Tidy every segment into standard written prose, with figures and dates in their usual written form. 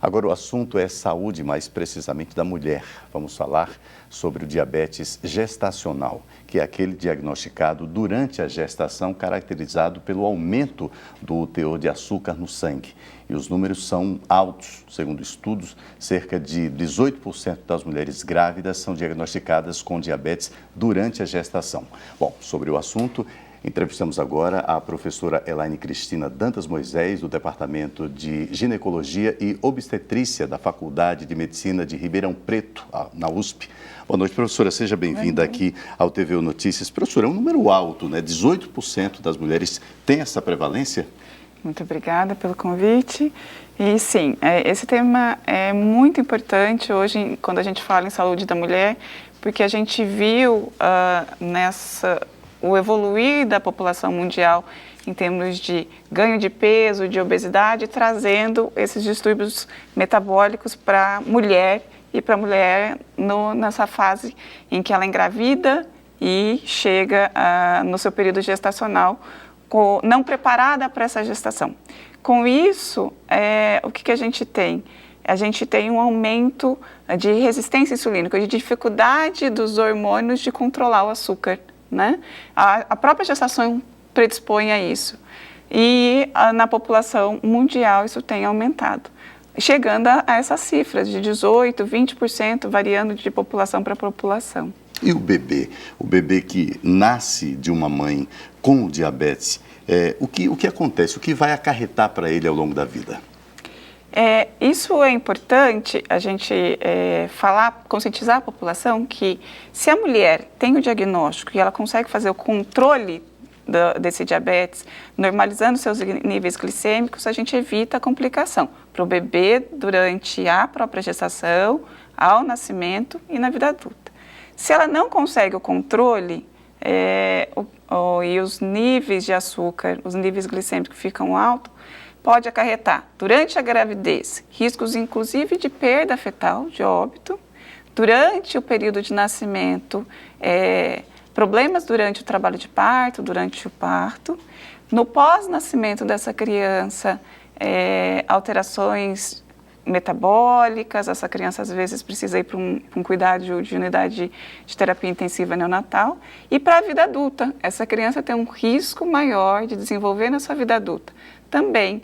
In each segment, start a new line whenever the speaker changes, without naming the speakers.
Agora o assunto é saúde, mais precisamente da mulher. Vamos falar sobre o diabetes gestacional, que é aquele diagnosticado durante a gestação, caracterizado pelo aumento do teor de açúcar no sangue. E os números são altos. Segundo estudos, cerca de 18% das mulheres grávidas são diagnosticadas com diabetes durante a gestação. Bom, sobre o assunto, entrevistamos agora a professora Elaine Cristina Dantas Moisés, do Departamento de Ginecologia e Obstetrícia da Faculdade de Medicina de Ribeirão Preto, na USP. Boa noite, professora. Seja bem-vinda aqui ao TVU Notícias. Professora, é um número alto, né? 18% das mulheres têm essa prevalência?
Muito obrigada pelo convite. E sim, esse tema é muito importante hoje, quando a gente fala em saúde da mulher, porque a gente viu o evoluir da população mundial em termos de ganho de peso, de obesidade, trazendo esses distúrbios metabólicos para a mulher e para a mulher nessa fase em que ela engravida e chega no seu período gestacional não preparada para essa gestação. Com isso, o que a gente tem? A gente tem um aumento de resistência insulínica, de dificuldade dos hormônios de controlar o açúcar, né? A própria gestação predispõe a isso. E na população mundial isso tem aumentado, chegando a essas cifras de 18%, 20%, variando de população para população.
E o bebê? O bebê que nasce de uma mãe com diabetes, o que acontece? O que vai acarretar para ele ao longo da vida?
Isso é importante a gente falar, conscientizar a população que se a mulher tem o diagnóstico e ela consegue fazer o controle desse diabetes, normalizando seus níveis glicêmicos, a gente evita a complicação para o bebê durante a própria gestação, ao nascimento e na vida adulta. Se ela não consegue o controle e os níveis de açúcar, os níveis glicêmicos ficam altos, pode acarretar, durante a gravidez, riscos inclusive de perda fetal, de óbito, durante o período de nascimento, problemas durante o trabalho de parto, durante o parto, no pós-nascimento dessa criança, alterações metabólicas, essa criança às vezes precisa ir para um cuidado de unidade de terapia intensiva neonatal, e para a vida adulta, essa criança tem um risco maior de desenvolver na sua vida adulta também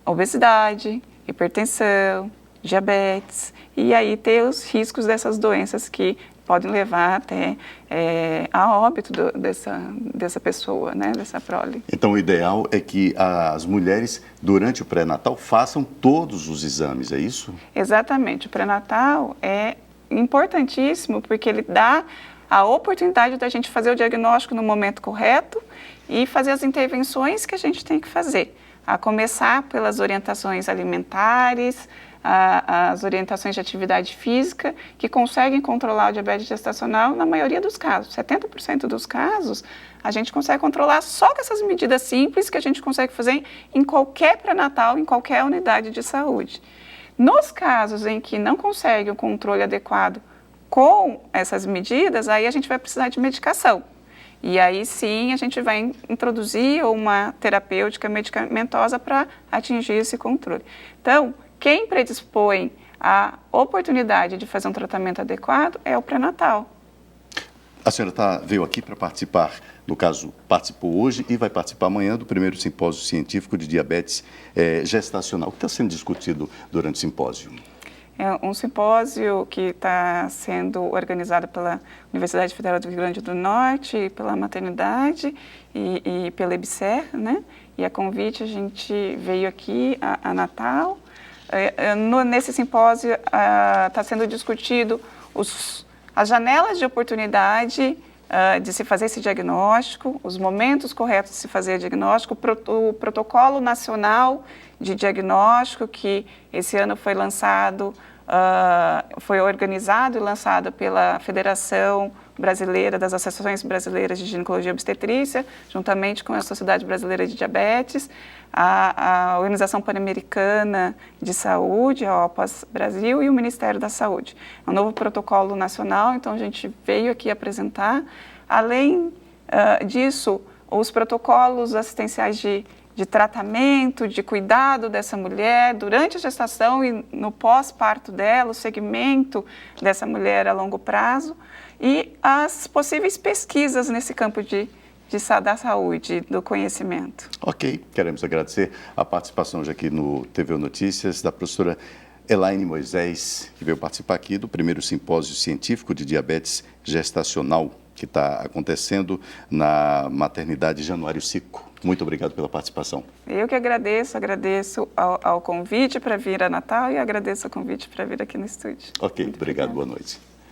obesidade, hipertensão, diabetes, e aí ter os riscos dessas doenças que podem levar até a óbito dessa pessoa, né, dessa prole.
Então, o ideal é que as mulheres, durante o pré-natal, façam todos os exames, é isso?
Exatamente. O pré-natal é importantíssimo porque ele dá a oportunidade da gente fazer o diagnóstico no momento correto e fazer as intervenções que a gente tem que fazer. A começar pelas orientações alimentares, as orientações de atividade física, que conseguem controlar o diabetes gestacional na maioria dos casos. 70% dos casos, a gente consegue controlar só com essas medidas simples que a gente consegue fazer em qualquer pré-natal, em qualquer unidade de saúde. Nos casos em que não consegue o controle adequado com essas medidas, aí a gente vai precisar de medicação. E aí sim a gente vai introduzir uma terapêutica medicamentosa para atingir esse controle. Então, quem predispõe a oportunidade de fazer um tratamento adequado é o pré-natal.
A senhora veio aqui para participar, no caso, participou hoje e vai participar amanhã do primeiro simpósio científico de diabetes gestacional. O que está sendo discutido durante o simpósio?
É um simpósio que está sendo organizado pela Universidade Federal do Rio Grande do Norte, pela Maternidade e pela EBSER, né? E a convite a gente veio aqui a Natal. Nesse simpósio está sendo discutido as janelas de oportunidade de se fazer esse diagnóstico, os momentos corretos de se fazer o diagnóstico, o protocolo nacional de diagnóstico que esse ano foi lançado, foi organizado e lançado pela Federação Brasileira das Associações Brasileiras de Ginecologia e Obstetrícia, juntamente com a Sociedade Brasileira de Diabetes, a Organização Pan-Americana de Saúde, a OPAS Brasil, e o Ministério da Saúde. É um novo protocolo nacional, então a gente veio aqui apresentar. Além disso, os protocolos assistenciais de de tratamento, de cuidado dessa mulher durante a gestação e no pós-parto dela, o segmento dessa mulher a longo prazo e as possíveis pesquisas nesse campo da saúde, do conhecimento.
Ok, queremos agradecer a participação hoje aqui no TV Notícias da professora Elaine Moisés, que veio participar aqui do primeiro simpósio científico de diabetes gestacional que está acontecendo na maternidade Januário Sico. Muito obrigado pela participação.
Eu que agradeço ao convite para vir a Natal e agradeço o convite para vir aqui no estúdio.
Ok, obrigado, boa noite.